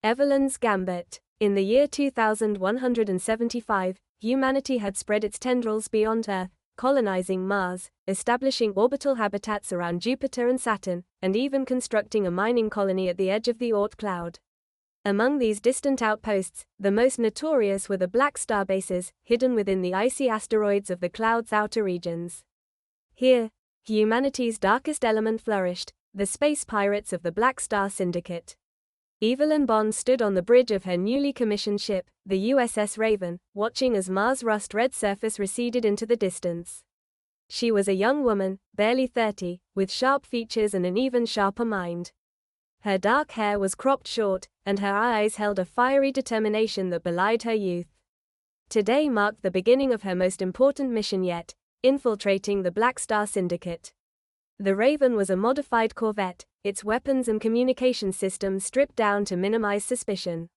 Evelyn's Gambit. In the year 2175, humanity had spread its tendrils beyond Earth, colonizing Mars, establishing orbital habitats around Jupiter and Saturn, and even constructing a mining colony at the edge of the Oort Cloud. Among these distant outposts, the most notorious were the Black Star bases, hidden within the icy asteroids of the cloud's outer regions. Here, humanity's darkest element flourished, the space pirates of the Black Star Syndicate. Evelyn Bond stood on the bridge of her newly commissioned ship, the USS Raven, watching as Mars' rust-red surface receded into the distance. She was a young woman, barely 30, with sharp features and an even sharper mind. Her dark hair was cropped short, and her eyes held a fiery determination that belied her youth. Today marked the beginning of her most important mission yet, infiltrating the Black Star Syndicate. The Raven was a modified corvette, its weapons and communication systems stripped down to minimize suspicion.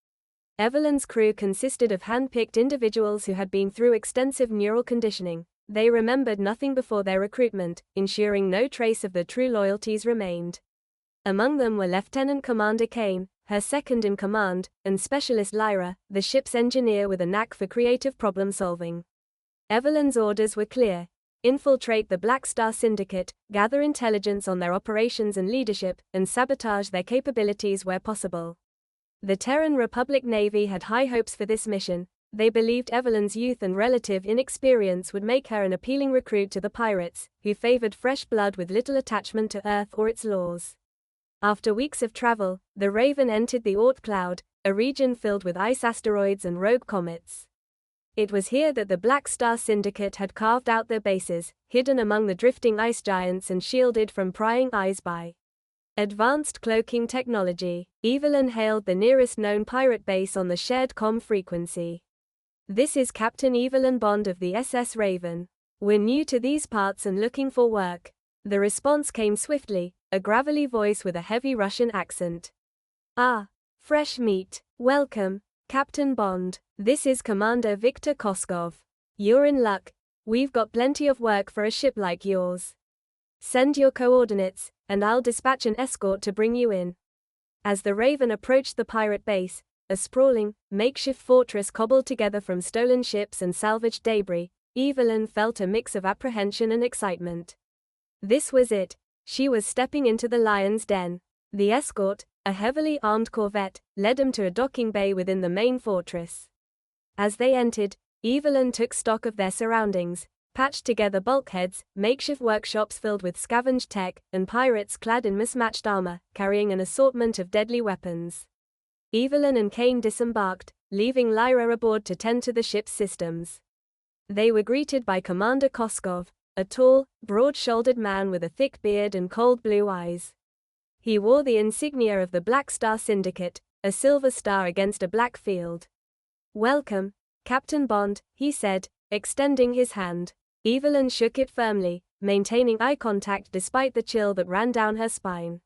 Evelyn's crew consisted of hand-picked individuals who had been through extensive neural conditioning. They remembered nothing before their recruitment, ensuring no trace of the true loyalties remained. Among them were Lieutenant Commander Kane, her second-in-command, and Specialist Lyra, the ship's engineer with a knack for creative problem-solving. Evelyn's orders were clear: infiltrate the Black Star Syndicate, gather intelligence on their operations and leadership, and sabotage their capabilities where possible. The Terran Republic Navy had high hopes for this mission. They believed Evelyn's youth and relative inexperience would make her an appealing recruit to the pirates, who favored fresh blood with little attachment to Earth or its laws. After weeks of travel, the Raven entered the Oort Cloud, a region filled with ice asteroids and rogue comets. It was here that the Black Star Syndicate had carved out their bases, hidden among the drifting ice giants and shielded from prying eyes by advanced cloaking technology. Evelyn hailed the nearest known pirate base on the shared comm frequency. "This is Captain Evelyn Bond of the SS Raven. We're new to these parts and looking for work." The response came swiftly, a gravelly voice with a heavy Russian accent. "Ah, fresh meat. Welcome, Captain Bond. This is Commander Viktor Koskov. You're in luck. We've got plenty of work for a ship like yours. Send your coordinates, and I'll dispatch an escort to bring you in." As the Raven approached the pirate base, a sprawling, makeshift fortress cobbled together from stolen ships and salvaged debris, Evelyn felt a mix of apprehension and excitement. This was it. She was stepping into the lion's den. The escort, a heavily armed corvette, led them to a docking bay within the main fortress. As they entered, Evelyn took stock of their surroundings: patched together bulkheads, makeshift workshops filled with scavenged tech, and pirates clad in mismatched armor, carrying an assortment of deadly weapons. Evelyn and Kane disembarked, leaving Lyra aboard to tend to the ship's systems. They were greeted by Commander Koskov, a tall, broad-shouldered man with a thick beard and cold blue eyes. He wore the insignia of the Black Star Syndicate, a silver star against a black field. "Welcome, Captain Bond," he said, extending his hand. Evelyn shook it firmly, maintaining eye contact despite the chill that ran down her spine.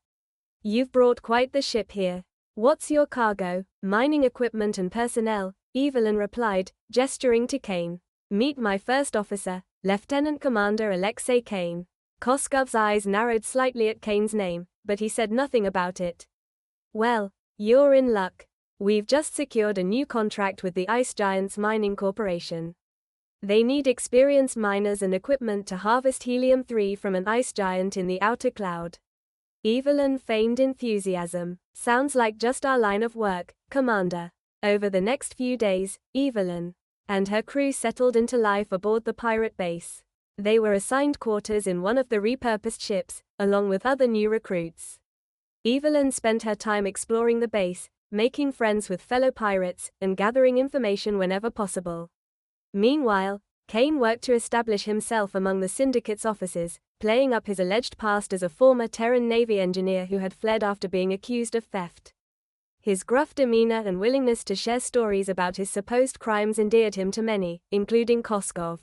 "You've brought quite the ship here. What's your cargo?" "Mining equipment and personnel," Evelyn replied, gesturing to Kane. "Meet my first officer, Lieutenant Commander Alexei Kane." Koskov's eyes narrowed slightly at Kane's name, but he said nothing about it. "Well, you're in luck. We've just secured a new contract with the Ice Giants Mining Corporation. They need experienced miners and equipment to harvest helium-3 from an ice giant in the outer cloud." Evelyn feigned enthusiasm. "Sounds like just our line of work, Commander." Over the next few days, Evelyn and her crew settled into life aboard the pirate base. They were assigned quarters in one of the repurposed ships, along with other new recruits. Evelyn spent her time exploring the base, making friends with fellow pirates, and gathering information whenever possible. Meanwhile, Kane worked to establish himself among the Syndicate's officers, playing up his alleged past as a former Terran Navy engineer who had fled after being accused of theft. His gruff demeanor and willingness to share stories about his supposed crimes endeared him to many, including Koskov.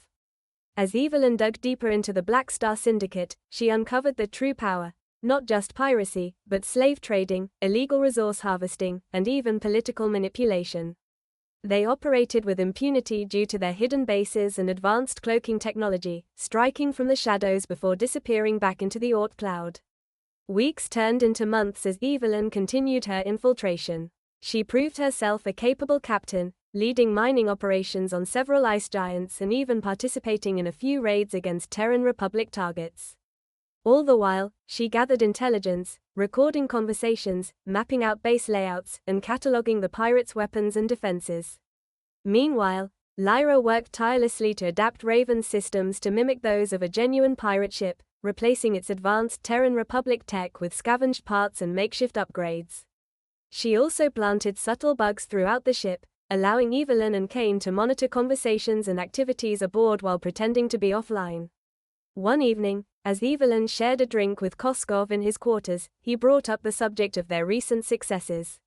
As Evelyn dug deeper into the Black Star Syndicate, she uncovered the true power: not just piracy, but slave trading, illegal resource harvesting, and even political manipulation. They operated with impunity due to their hidden bases and advanced cloaking technology, striking from the shadows before disappearing back into the Oort Cloud. Weeks turned into months as Evelyn continued her infiltration. She proved herself a capable captain, leading mining operations on several ice giants and even participating in a few raids against Terran Republic targets. All the while, she gathered intelligence, recording conversations, mapping out base layouts, and cataloging the pirates' weapons and defenses. Meanwhile, Lyra worked tirelessly to adapt Raven's systems to mimic those of a genuine pirate ship, replacing its advanced Terran Republic tech with scavenged parts and makeshift upgrades. She also planted subtle bugs throughout the ship, allowing Evelyn and Kane to monitor conversations and activities aboard while pretending to be offline. One evening, as Evelyn shared a drink with Koskov in his quarters, he brought up the subject of their recent successes.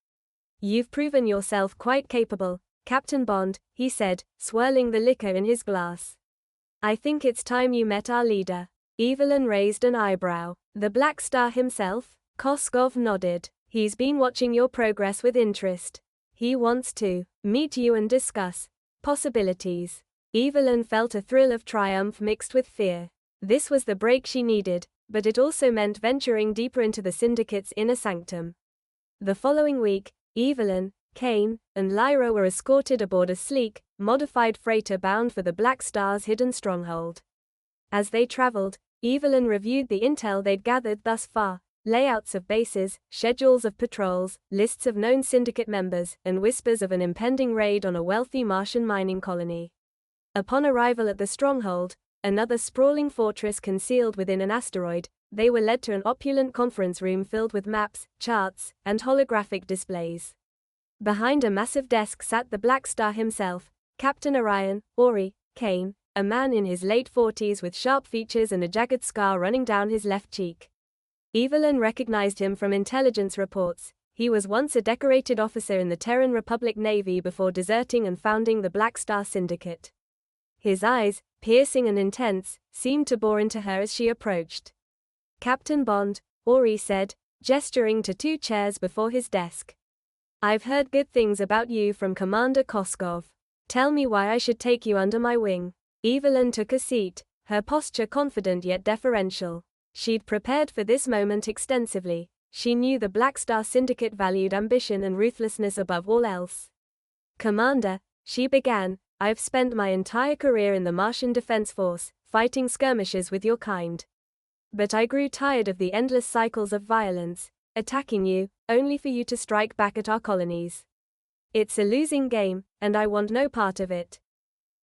"You've proven yourself quite capable, Captain Bond," he said, swirling the liquor in his glass. "I think it's time you met our leader." Evelyn raised an eyebrow. "The Black Star himself?" Koskov nodded. "He's been watching your progress with interest. He wants to meet you and discuss possibilities." Evelyn felt a thrill of triumph mixed with fear. This was the break she needed, but it also meant venturing deeper into the Syndicate's inner sanctum. The following week, Evelyn, Kane, and Lyra were escorted aboard a sleek, modified freighter bound for the Black Star's hidden stronghold. As they traveled, Evelyn reviewed the intel they'd gathered thus far: layouts of bases, schedules of patrols, lists of known Syndicate members, and whispers of an impending raid on a wealthy Martian mining colony. Upon arrival at the stronghold, another sprawling fortress concealed within an asteroid, they were led to an opulent conference room filled with maps, charts, and holographic displays. Behind a massive desk sat the Black Star himself, Captain Orion, Ori, Kane, a man in his late 40s with sharp features and a jagged scar running down his left cheek. Evelyn recognized him from intelligence reports. He was once a decorated officer in the Terran Republic Navy before deserting and founding the Black Star Syndicate. His eyes, piercing and intense, seemed to bore into her as she approached. "Captain Bond," Ori said, gesturing to two chairs before his desk. "I've heard good things about you from Commander Koskov. Tell me why I should take you under my wing." Evelyn took a seat, her posture confident yet deferential. She'd prepared for this moment extensively. She knew the Black Star Syndicate valued ambition and ruthlessness above all else. "Commander," she began, "I've spent my entire career in the Martian Defense Force, fighting skirmishes with your kind. But I grew tired of the endless cycles of violence, attacking you, only for you to strike back at our colonies. It's a losing game, and I want no part of it."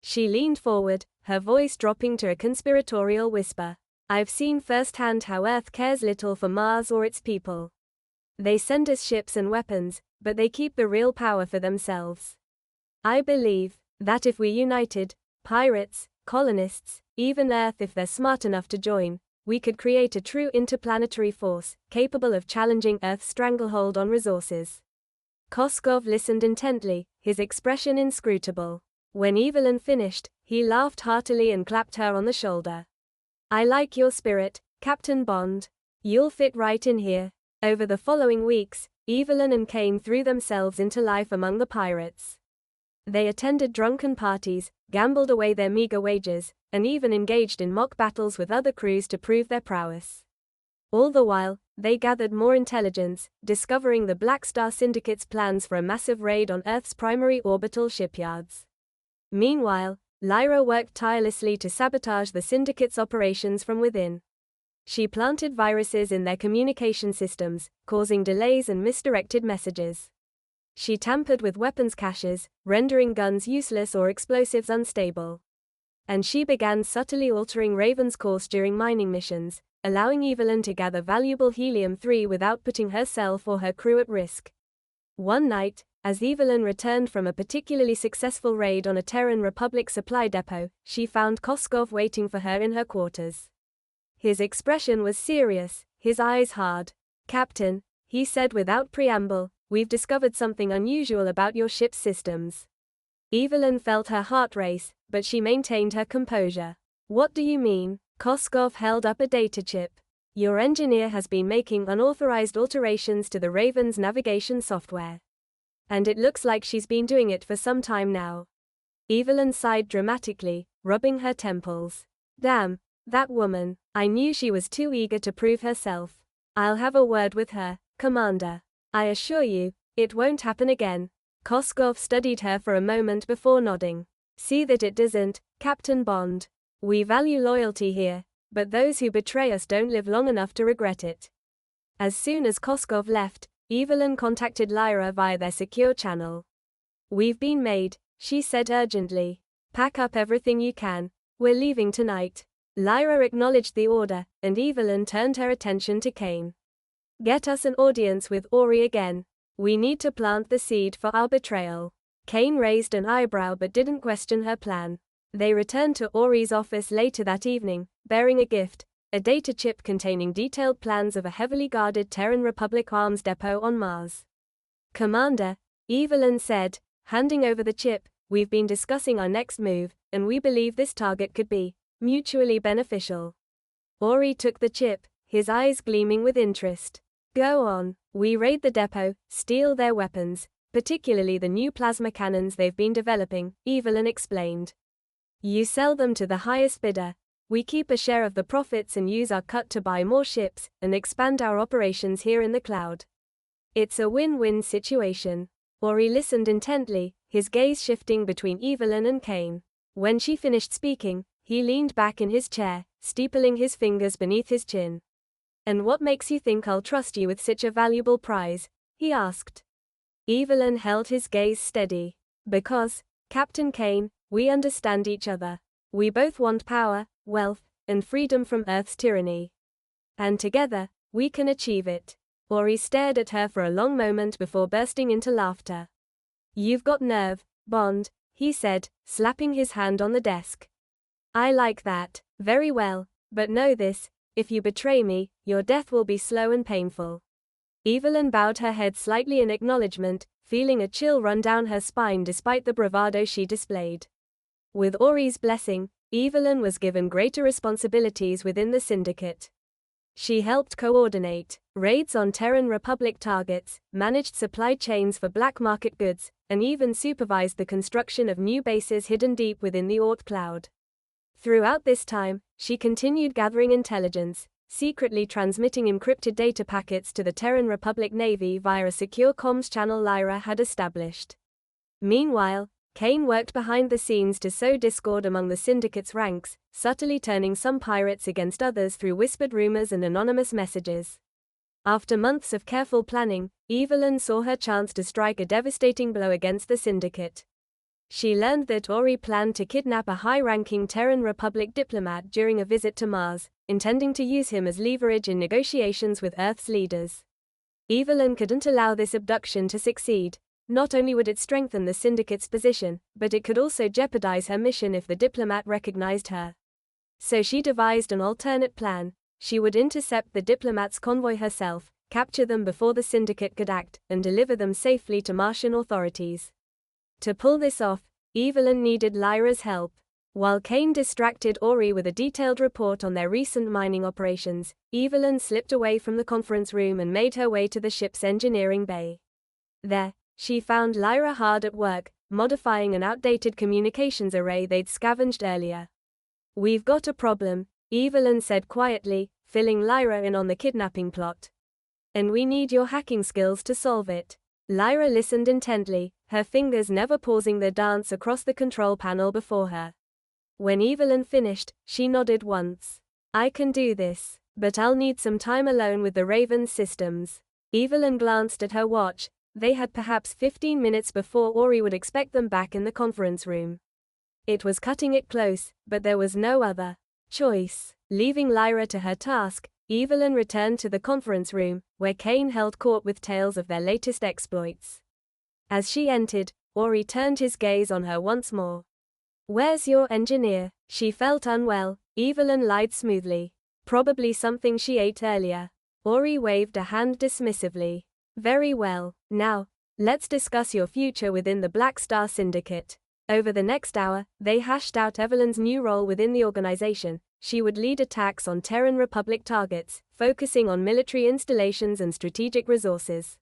She leaned forward, her voice dropping to a conspiratorial whisper. "I've seen firsthand how Earth cares little for Mars or its people. They send us ships and weapons, but they keep the real power for themselves. I believe that if we united, pirates, colonists, even Earth if they're smart enough to join, we could create a true interplanetary force, capable of challenging Earth's stranglehold on resources." Koskov listened intently, his expression inscrutable. When Evelyn finished, he laughed heartily and clapped her on the shoulder. "I like your spirit, Captain Bond. You'll fit right in here." Over the following weeks, Evelyn and Kane threw themselves into life among the pirates. They attended drunken parties, gambled away their meager wages, and even engaged in mock battles with other crews to prove their prowess. All the while, they gathered more intelligence, discovering the Black Star Syndicate's plans for a massive raid on Earth's primary orbital shipyards. Meanwhile, Lyra worked tirelessly to sabotage the Syndicate's operations from within. She planted viruses in their communication systems, causing delays and misdirected messages. She tampered with weapons caches, rendering guns useless or explosives unstable. And she began subtly altering Raven's course during mining missions, allowing Evelyn to gather valuable helium-3 without putting herself or her crew at risk. One night, as Evelyn returned from a particularly successful raid on a Terran Republic supply depot, she found Koskov waiting for her in her quarters. His expression was serious, his eyes hard. "Captain," he said without preamble, "we've discovered something unusual about your ship's systems." Evelyn felt her heart race, but she maintained her composure. "What do you mean?" Koskov held up a data chip. "Your engineer has been making unauthorized alterations to the Raven's navigation software. And it looks like she's been doing it for some time now." Evelyn sighed dramatically, rubbing her temples. "Damn, that woman. I knew she was too eager to prove herself. I'll have a word with her, Commander. I assure you, It won't happen again. Koskov studied her for a moment before nodding. See that it doesn't, Captain Bond. We value loyalty here, but those who betray us don't live long enough to regret it. As soon as Koskov left, Evelyn contacted Lyra via their secure channel. We've been made, she said urgently. Pack up everything you can. We're leaving tonight. Lyra acknowledged the order, and Evelyn turned her attention to Kane. Get us an audience with Ori again. We need to plant the seed for our betrayal. Kane raised an eyebrow but didn't question her plan. They returned to Ori's office later that evening, bearing a gift, a data chip containing detailed plans of a heavily guarded Terran Republic arms depot on Mars. Commander, Evelyn said, handing over the chip, we've been discussing our next move, and we believe this target could be mutually beneficial. Ori took the chip, his eyes gleaming with interest. Go on. We raid the depot, steal their weapons, particularly the new plasma cannons they've been developing, Evelyn explained. You sell them to the highest bidder. We keep a share of the profits and use our cut to buy more ships and expand our operations here in the cloud. It's a win-win situation. Ori listened intently, his gaze shifting between Evelyn and Kane. When she finished speaking, he leaned back in his chair, steepling his fingers beneath his chin. And what makes you think I'll trust you with such a valuable prize? He asked. Evelyn held his gaze steady. Because, Captain Kane, we understand each other. We both want power, wealth, and freedom from Earth's tyranny. And together, we can achieve it. Ori stared at her for a long moment before bursting into laughter. You've got nerve, Bond, he said, slapping his hand on the desk. I like that. Very well, but know this. If you betray me, your death will be slow and painful. Evelyn bowed her head slightly in acknowledgement, feeling a chill run down her spine despite the bravado she displayed. With Ori's blessing, Evelyn was given greater responsibilities within the syndicate. She helped coordinate raids on Terran Republic targets, managed supply chains for black market goods, and even supervised the construction of new bases hidden deep within the Oort Cloud. Throughout this time, she continued gathering intelligence, secretly transmitting encrypted data packets to the Terran Republic Navy via a secure comms channel Lyra had established. Meanwhile, Kane worked behind the scenes to sow discord among the syndicate's ranks, subtly turning some pirates against others through whispered rumors and anonymous messages. After months of careful planning, Evelyn saw her chance to strike a devastating blow against the syndicate. She learned that Ori planned to kidnap a high-ranking Terran Republic diplomat during a visit to Mars, intending to use him as leverage in negotiations with Earth's leaders. Evelyn couldn't allow this abduction to succeed. Not only would it strengthen the syndicate's position, but it could also jeopardize her mission if the diplomat recognized her. So she devised an alternate plan. She would intercept the diplomat's convoy herself, capture them before the syndicate could act, and deliver them safely to Martian authorities. To pull this off, Evelyn needed Lyra's help. While Kane distracted Ori with a detailed report on their recent mining operations, Evelyn slipped away from the conference room and made her way to the ship's engineering bay. There, she found Lyra hard at work, modifying an outdated communications array they'd scavenged earlier. We've got a problem, Evelyn said quietly, filling Lyra in on the kidnapping plot. And we need your hacking skills to solve it. Lyra listened intently, her fingers never pausing their dance across the control panel before her. When Evelyn finished, she nodded once. I can do this, but I'll need some time alone with the Raven's systems. Evelyn glanced at her watch. They had perhaps 15 minutes before Ori would expect them back in the conference room. It was cutting it close, but there was no other choice. Leaving Lyra to her task, Evelyn returned to the conference room, where Kane held court with tales of their latest exploits. As she entered, Ori turned his gaze on her once more. Where's your engineer? She felt unwell, Evelyn lied smoothly. Probably something she ate earlier. Ori waved a hand dismissively. Very well, now, let's discuss your future within the Black Star Syndicate. Over the next hour, they hashed out Evelyn's new role within the organization. She would lead attacks on Terran Republic targets, focusing on military installations and strategic resources.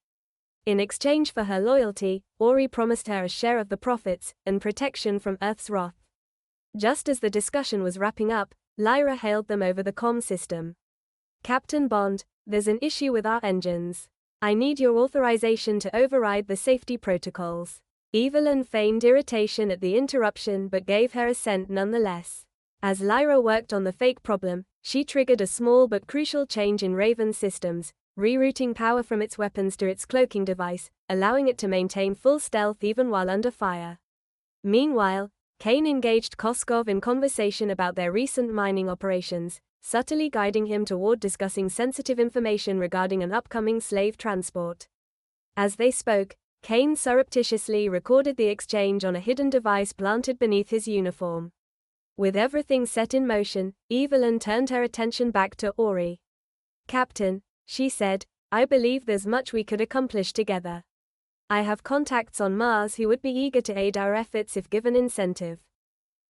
In exchange for her loyalty, Ori promised her a share of the profits and protection from Earth's wrath. Just as the discussion was wrapping up, Lyra hailed them over the comm system. Captain Bond, there's an issue with our engines. I need your authorization to override the safety protocols. Evelyn feigned irritation at the interruption but gave her assent nonetheless. As Lyra worked on the fake problem, she triggered a small but crucial change in Raven's systems, rerouting power from its weapons to its cloaking device, allowing it to maintain full stealth even while under fire. Meanwhile, Kane engaged Koskov in conversation about their recent mining operations, subtly guiding him toward discussing sensitive information regarding an upcoming slave transport. As they spoke, Kane surreptitiously recorded the exchange on a hidden device planted beneath his uniform. With everything set in motion, Evelyn turned her attention back to Ori. "Captain," she said, "I believe there's much we could accomplish together. I have contacts on Mars who would be eager to aid our efforts if given incentive."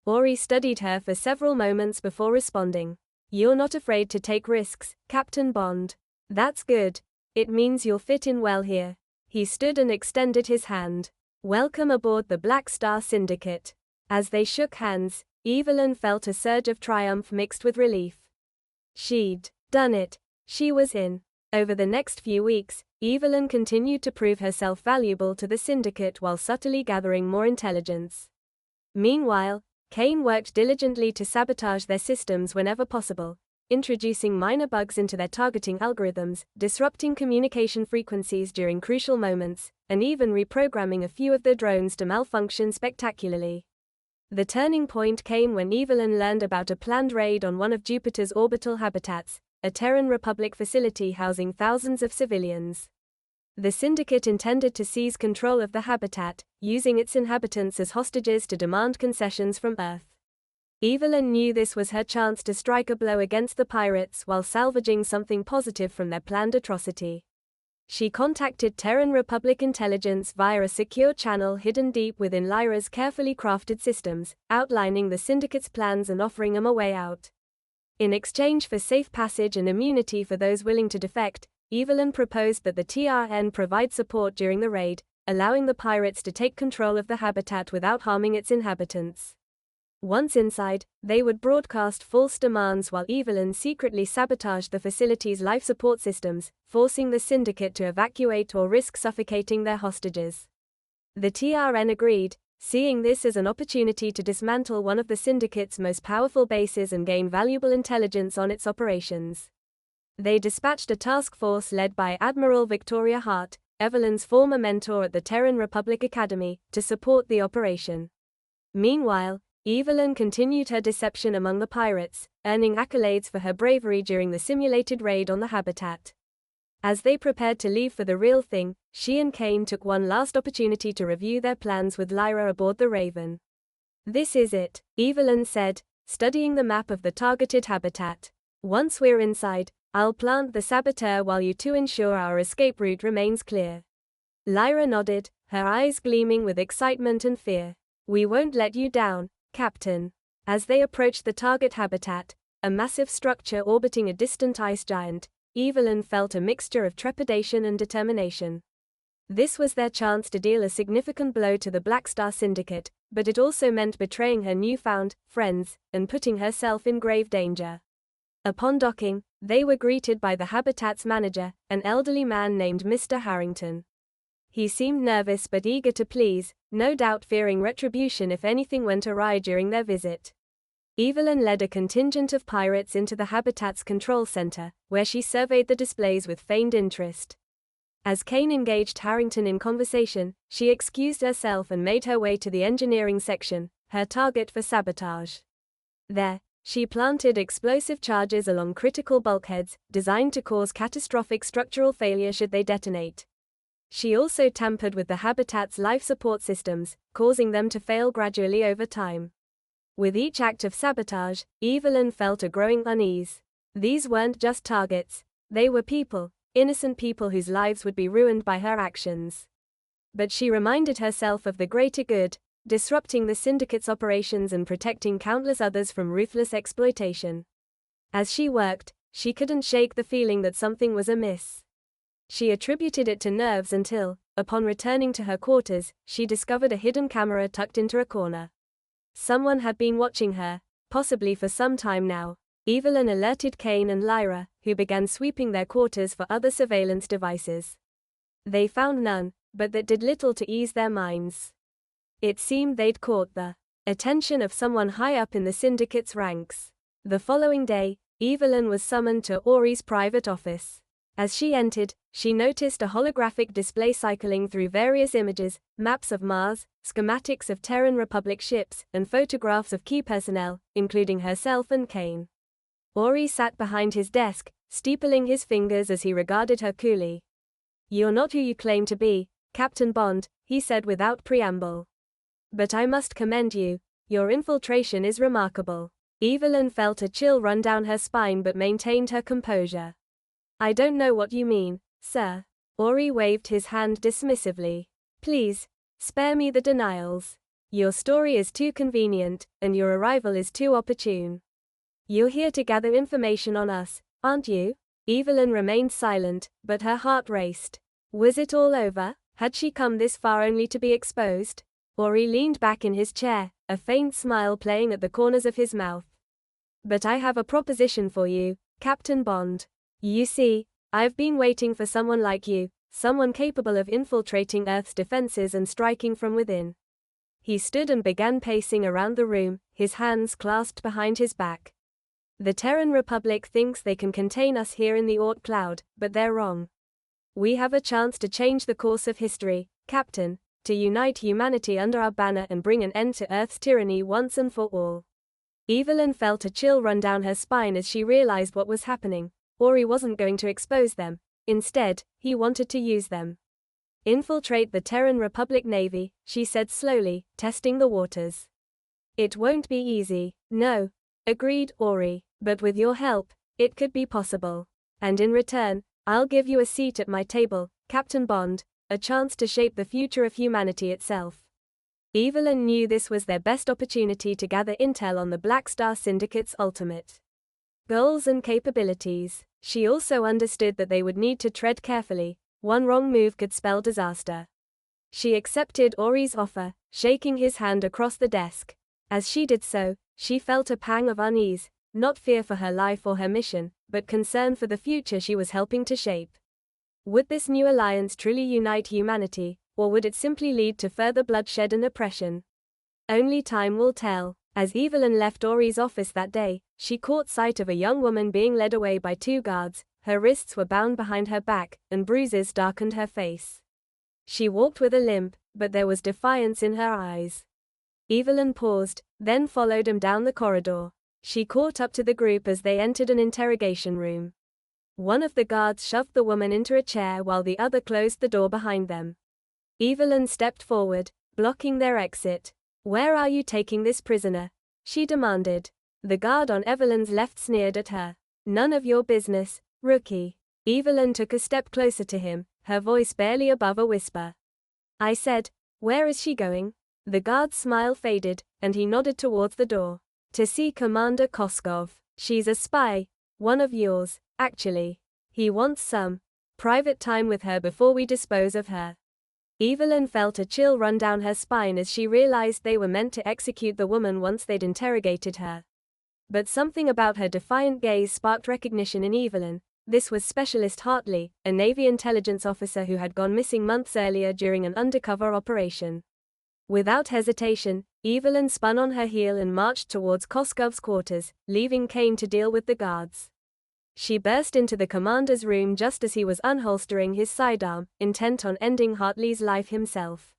Ori studied her for several moments before responding. "You're not afraid to take risks, Captain Bond. That's good. It means you'll fit in well here." He stood and extended his hand. "Welcome aboard the Black Star Syndicate." As they shook hands, Evelyn felt a surge of triumph mixed with relief. She'd done it. She was in. Over the next few weeks, Evelyn continued to prove herself valuable to the Syndicate while subtly gathering more intelligence. Meanwhile, Kane worked diligently to sabotage their systems whenever possible, introducing minor bugs into their targeting algorithms, disrupting communication frequencies during crucial moments, and even reprogramming a few of the drones to malfunction spectacularly. The turning point came when Evelyn learned about a planned raid on one of Jupiter's orbital habitats, a Terran Republic facility housing thousands of civilians. The Syndicate intended to seize control of the habitat, using its inhabitants as hostages to demand concessions from Earth. Evelyn knew this was her chance to strike a blow against the pirates while salvaging something positive from their planned atrocity. She contacted Terran Republic intelligence via a secure channel hidden deep within Lyra's carefully crafted systems, outlining the Syndicate's plans and offering them a way out. In exchange for safe passage and immunity for those willing to defect, Evelyn proposed that the TRN provide support during the raid, allowing the pirates to take control of the habitat without harming its inhabitants. Once inside, they would broadcast false demands while Evelyn secretly sabotaged the facility's life support systems, forcing the Syndicate to evacuate or risk suffocating their hostages. The TRN agreed, seeing this as an opportunity to dismantle one of the Syndicate's most powerful bases and gain valuable intelligence on its operations. They dispatched a task force led by Admiral Victoria Hart, Evelyn's former mentor at the Terran Republic Academy, to support the operation. Meanwhile, Evelyn continued her deception among the pirates, earning accolades for her bravery during the simulated raid on the habitat. As they prepared to leave for the real thing, she and Kane took one last opportunity to review their plans with Lyra aboard the Raven. "This is it," Evelyn said, studying the map of the targeted habitat. "Once we're inside, I'll plant the saboteur while you two ensure our escape route remains clear." Lyra nodded, her eyes gleaming with excitement and fear. "We won't let you down, Captain." As they approached the target habitat, a massive structure orbiting a distant ice giant, Evelyn felt a mixture of trepidation and determination. This was their chance to deal a significant blow to the Black Star Syndicate, but it also meant betraying her newfound friends and putting herself in grave danger. Upon docking, they were greeted by the habitat's manager, an elderly man named Mr. Harrington. He seemed nervous but eager to please, no doubt fearing retribution if anything went awry during their visit. Evelyn led a contingent of pirates into the habitat's control center, where she surveyed the displays with feigned interest. As Kane engaged Harrington in conversation, she excused herself and made her way to the engineering section, her target for sabotage. There, she planted explosive charges along critical bulkheads, designed to cause catastrophic structural failure should they detonate. She also tampered with the habitat's life support systems, causing them to fail gradually over time. With each act of sabotage, Evelyn felt a growing unease. These weren't just targets, they were people, innocent people whose lives would be ruined by her actions. But she reminded herself of the greater good, disrupting the Syndicate's operations and protecting countless others from ruthless exploitation. As she worked, she couldn't shake the feeling that something was amiss. She attributed it to nerves until, upon returning to her quarters, she discovered a hidden camera tucked into a corner. Someone had been watching her, possibly for some time now. Evelyn alerted Kane and Lyra, who began sweeping their quarters for other surveillance devices. They found none, but that did little to ease their minds. It seemed they'd caught the attention of someone high up in the syndicate's ranks. The following day, Evelyn was summoned to Ori's private office. As she entered, she noticed a holographic display cycling through various images, maps of Mars, schematics of Terran Republic ships, and photographs of key personnel, including herself and Kane. Ori sat behind his desk, steepling his fingers as he regarded her coolly. "You're not who you claim to be, Captain Bond," he said without preamble. "But I must commend you. Your infiltration is remarkable." Evelyn felt a chill run down her spine but maintained her composure. "I don't know what you mean, sir." Ori waved his hand dismissively. "Please, spare me the denials. Your story is too convenient, and your arrival is too opportune. You're here to gather information on us, aren't you?" Evelyn remained silent, but her heart raced. Was it all over? Had she come this far only to be exposed? Ori leaned back in his chair, a faint smile playing at the corners of his mouth. "But I have a proposition for you, Captain Bond. You see, I've been waiting for someone like you, someone capable of infiltrating Earth's defenses and striking from within." He stood and began pacing around the room, his hands clasped behind his back. "The Terran Republic thinks they can contain us here in the Oort Cloud, but they're wrong. We have a chance to change the course of history, Captain, to unite humanity under our banner and bring an end to Earth's tyranny once and for all." Evelyn felt a chill run down her spine as she realized what was happening. Ori wasn't going to expose them. Instead, he wanted to use them. "Infiltrate the Terran Republic Navy," she said slowly, testing the waters. "It won't be easy." "No," agreed Ori, "but with your help, it could be possible. And in return, I'll give you a seat at my table, Captain Bond, a chance to shape the future of humanity itself." Evelyn knew this was their best opportunity to gather intel on the Black Star Syndicate's ultimate goals and capabilities. She also understood that they would need to tread carefully. One wrong move could spell disaster. She accepted Ori's offer, shaking his hand across the desk. As she did so, she felt a pang of unease, not fear for her life or her mission, but concern for the future she was helping to shape. Would this new alliance truly unite humanity, or would it simply lead to further bloodshed and oppression? Only time will tell. As Evelyn left Ori's office that day, she caught sight of a young woman being led away by two guards. Her wrists were bound behind her back, and bruises darkened her face. She walked with a limp, but there was defiance in her eyes. Evelyn paused, then followed him down the corridor. She caught up to the group as they entered an interrogation room. One of the guards shoved the woman into a chair while the other closed the door behind them. Evelyn stepped forward, blocking their exit. "Where are you taking this prisoner?" she demanded. The guard on Evelyn's left sneered at her. "None of your business, rookie." Evelyn took a step closer to him, her voice barely above a whisper. "I said, where is she going?" The guard's smile faded, and he nodded towards the door. "To see Commander Koskov. She's a spy, one of yours, actually. He wants some private time with her before we dispose of her." Evelyn felt a chill run down her spine as she realized they were meant to execute the woman once they'd interrogated her. But something about her defiant gaze sparked recognition in Evelyn. This was Specialist Hartley, a Navy intelligence officer who had gone missing months earlier during an undercover operation. Without hesitation, Evelyn spun on her heel and marched towards Koskov's quarters, leaving Kane to deal with the guards. She burst into the commander's room just as he was unholstering his sidearm, intent on ending Hartley's life himself.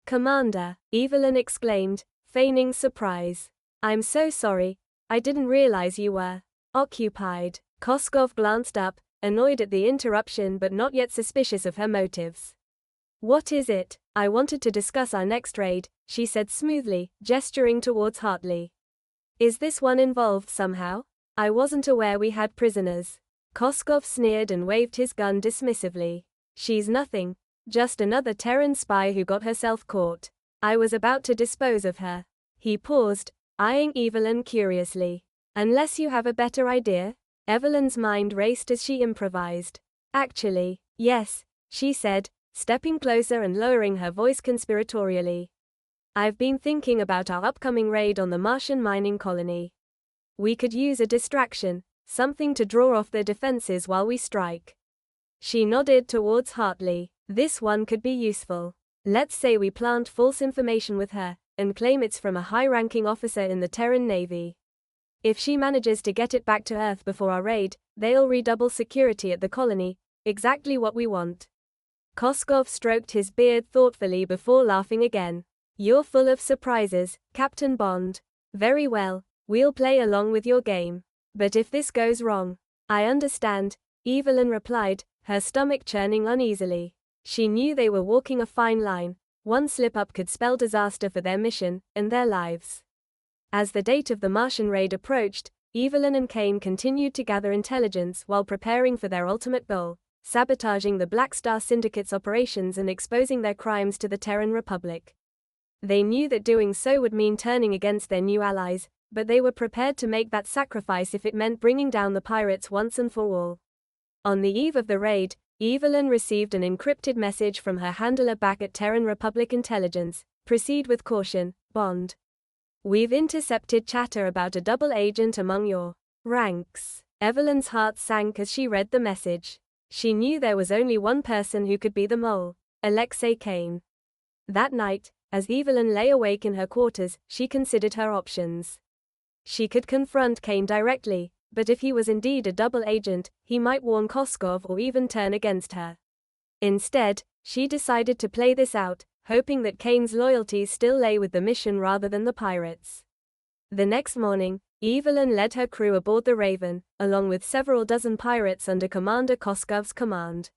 "Commander," Evelyn exclaimed, feigning surprise. "I'm so sorry, I didn't realize you were occupied." Koskov glanced up, annoyed at the interruption but not yet suspicious of her motives. "What is it?" "I wanted to discuss our next raid," she said smoothly, gesturing towards Hartley. "Is this one involved somehow? I wasn't aware we had prisoners." Koskov sneered and waved his gun dismissively. "She's nothing. Just another Terran spy who got herself caught. I was about to dispose of her." He paused, eyeing Evelyn curiously. "Unless you have a better idea?" Evelyn's mind raced as she improvised. "Actually, yes," she said, stepping closer and lowering her voice conspiratorially. "I've been thinking about our upcoming raid on the Martian mining colony. We could use a distraction, something to draw off their defenses while we strike." She nodded towards Hartley. This one could be useful. Let's say we plant false information with her, and claim it's from a high-ranking officer in the Terran Navy. If she manages to get it back to Earth before our raid, they'll redouble security at the colony, exactly what we want. Koskov stroked his beard thoughtfully before laughing again. You're full of surprises, Captain Bond. Very well, we'll play along with your game. But if this goes wrong, I understand, Evelyn replied, her stomach churning uneasily. She knew they were walking a fine line. One slip-up could spell disaster for their mission, and their lives. As the date of the Martian raid approached, Evelyn and Kane continued to gather intelligence while preparing for their ultimate goal, sabotaging the Black Star Syndicate's operations and exposing their crimes to the Terran Republic. They knew that doing so would mean turning against their new allies, but they were prepared to make that sacrifice if it meant bringing down the pirates once and for all. On the eve of the raid, Evelyn received an encrypted message from her handler back at Terran Republic Intelligence. Proceed with caution, Bond. We've intercepted chatter about a double agent among your ranks. Evelyn's heart sank as she read the message. She knew there was only one person who could be the mole, Alexei Kane. That night, as Evelyn lay awake in her quarters, she considered her options. She could confront Kane directly, but if he was indeed a double agent, he might warn Koskov or even turn against her. Instead, she decided to play this out, hoping that Kane's loyalties still lay with the mission rather than the pirates. The next morning, Evelyn led her crew aboard the Raven, along with several dozen pirates under Commander Koskov's command.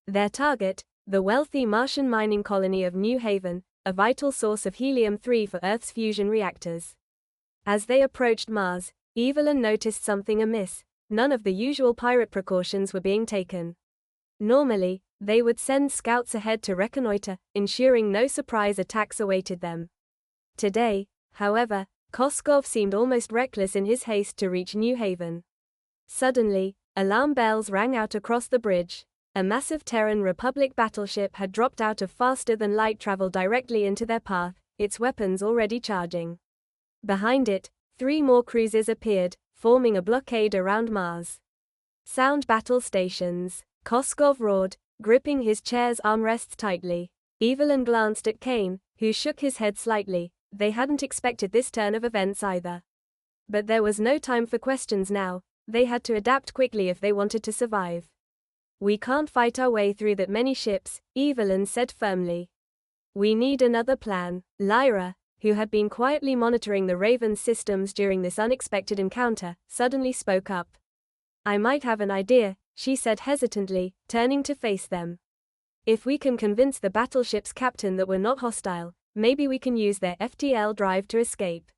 Their target, the wealthy Martian mining colony of New Haven, a vital source of helium-3 for Earth's fusion reactors. As they approached Mars, Evelyn noticed something amiss. None of the usual pirate precautions were being taken. Normally, they would send scouts ahead to reconnoiter, ensuring no surprise attacks awaited them. Today, however, Koskov seemed almost reckless in his haste to reach New Haven. Suddenly, alarm bells rang out across the bridge. A massive Terran Republic battleship had dropped out of faster-than-light travel directly into their path, its weapons already charging. Behind it, 3 more cruisers appeared, forming a blockade around Mars. Sound battle stations, Koskov roared, gripping his chair's armrests tightly. Evelyn glanced at Kane, who shook his head slightly. They hadn't expected this turn of events either. But there was no time for questions now. They had to adapt quickly if they wanted to survive. We can't fight our way through that many ships, Evelyn said firmly. We need another plan. Lyra, who had been quietly monitoring the Raven's systems during this unexpected encounter, suddenly spoke up. I might have an idea, she said hesitantly, turning to face them. If we can convince the battleship's captain that we're not hostile, maybe we can use their FTL drive to escape.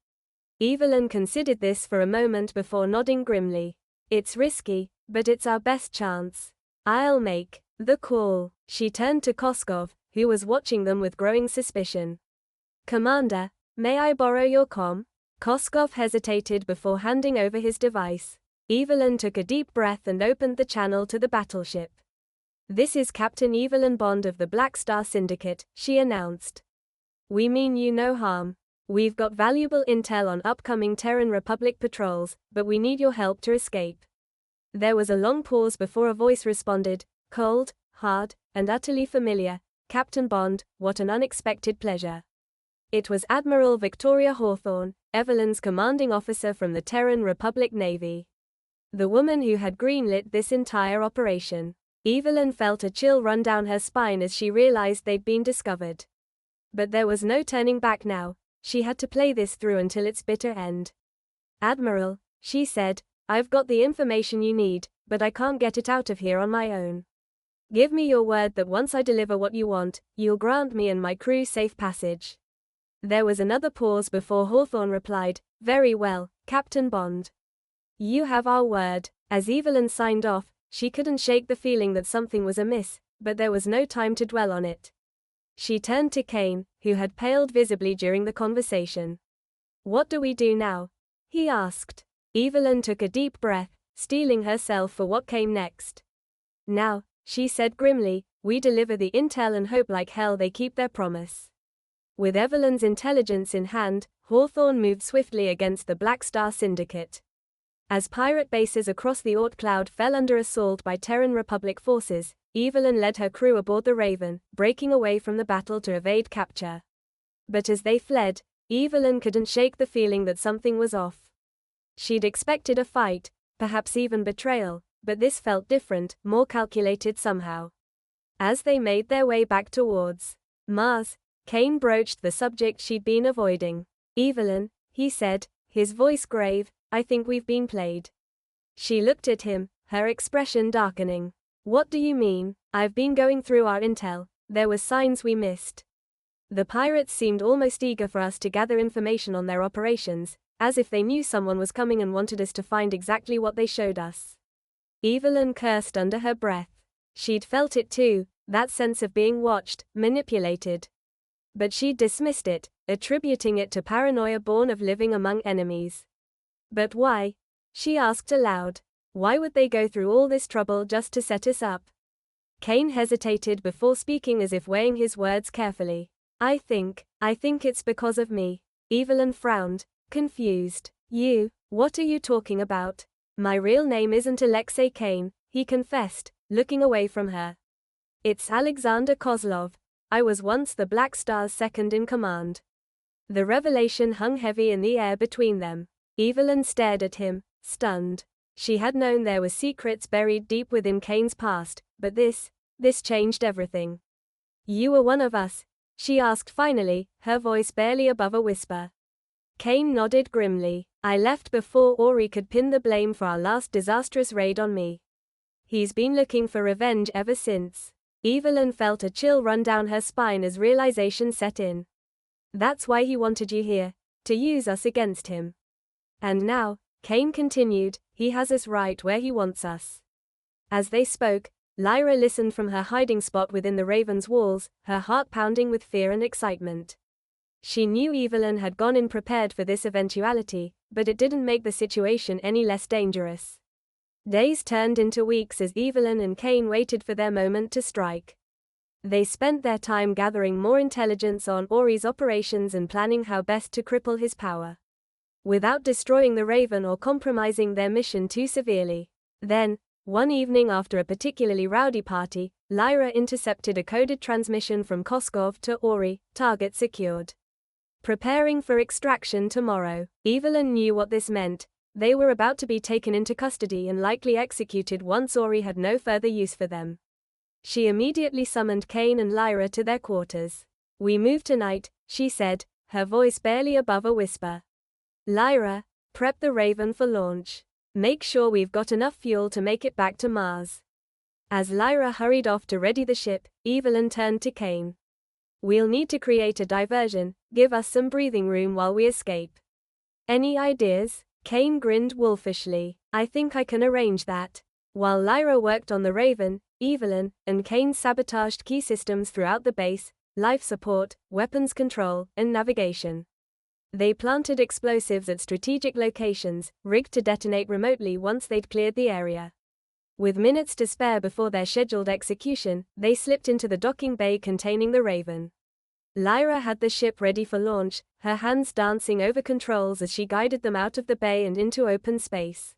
Evelyn considered this for a moment before nodding grimly. It's risky, but it's our best chance. I'll make the call. She turned to Koskov, who was watching them with growing suspicion. Commander, may I borrow your comm? Koskov hesitated before handing over his device. Evelyn took a deep breath and opened the channel to the battleship. This is Captain Evelyn Bond of the Black Star Syndicate, she announced. We mean you no harm. We've got valuable intel on upcoming Terran Republic patrols, but we need your help to escape. There was a long pause before a voice responded, cold, hard, and utterly familiar. Captain Bond, what an unexpected pleasure. It was Admiral Victoria Hawthorne, Evelyn's commanding officer from the Terran Republic Navy. The woman who had greenlit this entire operation. Evelyn felt a chill run down her spine as she realized they'd been discovered. But there was no turning back now. She had to play this through until its bitter end. Admiral, she said, I've got the information you need, but I can't get it out of here on my own. Give me your word that once I deliver what you want, you'll grant me and my crew safe passage. There was another pause before Hawthorne replied, very well, Captain Bond. You have our word. As Evelyn signed off, she couldn't shake the feeling that something was amiss, but there was no time to dwell on it. She turned to Kane, who had paled visibly during the conversation. What do we do now? He asked. Evelyn took a deep breath, steeling herself for what came next. Now, she said grimly, we deliver the intel and hope like hell they keep their promise. With Evelyn's intelligence in hand, Hawthorne moved swiftly against the Black Star Syndicate. As pirate bases across the Oort Cloud fell under assault by Terran Republic forces, Evelyn led her crew aboard the Raven, breaking away from the battle to evade capture. But as they fled, Evelyn couldn't shake the feeling that something was off. She'd expected a fight, perhaps even betrayal, but this felt different, more calculated somehow. As they made their way back towards Mars, Kane broached the subject she'd been avoiding. "Evelyn," he said, his voice grave, "I think we've been played." She looked at him, her expression darkening. "What do you mean?" "I've been going through our intel. There were signs we missed. The pirates seemed almost eager for us to gather information on their operations, as if they knew someone was coming and wanted us to find exactly what they showed us." Evelyn cursed under her breath. She'd felt it too, that sense of being watched, manipulated. But she'd dismissed it, attributing it to paranoia born of living among enemies. "But why?" she asked aloud. "Why would they go through all this trouble just to set us up?" Kane hesitated before speaking, as if weighing his words carefully. I think it's because of me." Evelyn frowned, confused. "You? What are you talking about?" "My real name isn't Alexei Kane," he confessed, looking away from her. "It's Alexander Kozlov. I was once the Black Star's second in command." The revelation hung heavy in the air between them. Evelyn stared at him, stunned. She had known there were secrets buried deep within Kane's past, but this changed everything. "You were one of us?" she asked finally, her voice barely above a whisper. Kane nodded grimly. "I left before Ori could pin the blame for our last disastrous raid on me. He's been looking for revenge ever since." Evelyn felt a chill run down her spine as realization set in. "That's why he wanted you here, to use us against him. And now," Kane continued, "he has us right where he wants us." As they spoke, Lyra listened from her hiding spot within the Raven's walls, her heart pounding with fear and excitement. She knew Evelyn had gone in prepared for this eventuality, but it didn't make the situation any less dangerous. Days turned into weeks as Evelyn and Kane waited for their moment to strike. They spent their time gathering more intelligence on Ori's operations and planning how best to cripple his power, without destroying the Raven or compromising their mission too severely. Then, one evening after a particularly rowdy party, Lyra intercepted a coded transmission from Koskov to Ori, target secured. "Preparing for extraction tomorrow." Evelyn knew what this meant. They were about to be taken into custody and likely executed once Ori had no further use for them. She immediately summoned Kane and Lyra to their quarters. "We move tonight," she said, her voice barely above a whisper. "Lyra, prep the Raven for launch. Make sure we've got enough fuel to make it back to Mars." As Lyra hurried off to ready the ship, Evelyn turned to Kane. "We'll need to create a diversion, give us some breathing room while we escape. Any ideas?" Kane grinned wolfishly. "I think I can arrange that." While Lyra worked on the Raven, Evelyn and Kane sabotaged key systems throughout the base, life support, weapons control, and navigation. They planted explosives at strategic locations, rigged to detonate remotely once they'd cleared the area. With minutes to spare before their scheduled execution, they slipped into the docking bay containing the Raven. Lyra had the ship ready for launch, her hands dancing over controls as she guided them out of the bay and into open space.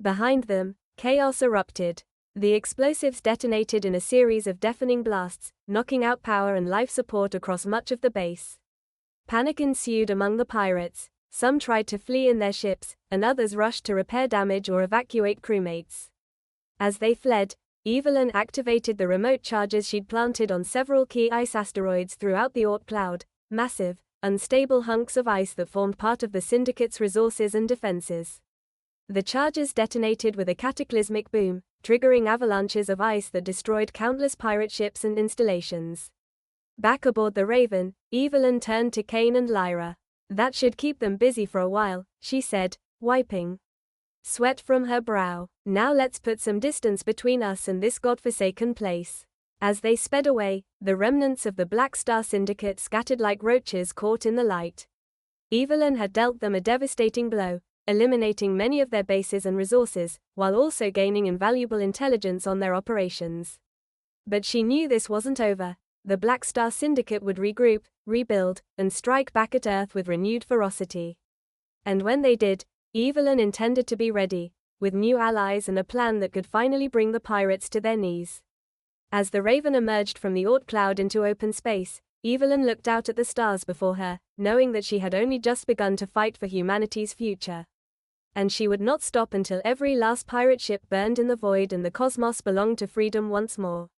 Behind them, chaos erupted. The explosives detonated in a series of deafening blasts, knocking out power and life support across much of the base. Panic ensued among the pirates. Some tried to flee in their ships, and others rushed to repair damage or evacuate crewmates. As they fled, Evelyn activated the remote charges she'd planted on several key ice asteroids throughout the Oort Cloud, massive, unstable hunks of ice that formed part of the Syndicate's resources and defenses. The charges detonated with a cataclysmic boom, triggering avalanches of ice that destroyed countless pirate ships and installations. Back aboard the Raven, Evelyn turned to Kane and Lyra. "That should keep them busy for a while," she said, wiping sweat from her brow. "Now let's put some distance between us and this godforsaken place." As they sped away, the remnants of the Black Star Syndicate scattered like roaches caught in the light. Evelyn had dealt them a devastating blow, eliminating many of their bases and resources, while also gaining invaluable intelligence on their operations. But she knew this wasn't over. The Black Star Syndicate would regroup, rebuild, and strike back at Earth with renewed ferocity. And when they did, Evelyn intended to be ready, with new allies and a plan that could finally bring the pirates to their knees. As the Raven emerged from the Oort Cloud into open space, Evelyn looked out at the stars before her, knowing that she had only just begun to fight for humanity's future. And she would not stop until every last pirate ship burned in the void and the cosmos belonged to freedom once more.